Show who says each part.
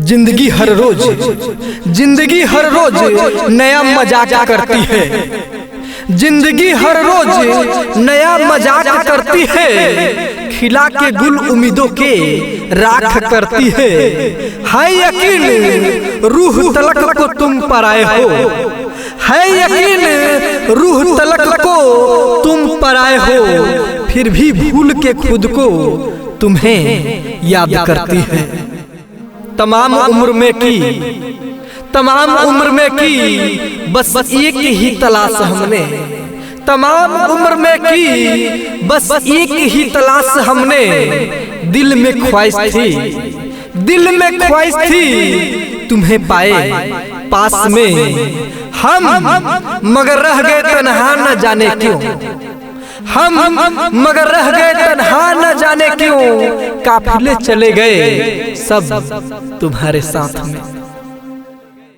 Speaker 1: जिंदगी हर रोज नया मजाक करती है। जिंदगी हर रोज नया मजाक करती है। खिला के गुल उम्मीदों के राख करती है यकीन रूह तलक को तुम पराए हो। है यकीन रूह तलक को तुम पराए हो। फिर भी भूल के खुद को तुम्हें याद करती है। तमाम उम्र में की बस एक ही तलाश हमने। तमाम उम्र में की बस एक ही तलाश हमने। दिल में ख्वाहिश थी तुम्हें पाए पास में हम, मगर रह गए तन्हा न जाने क्यों। मगर रह गए तन्हा न जाने क्यों। काफिले चले गए सब तुम्हारे साथ में।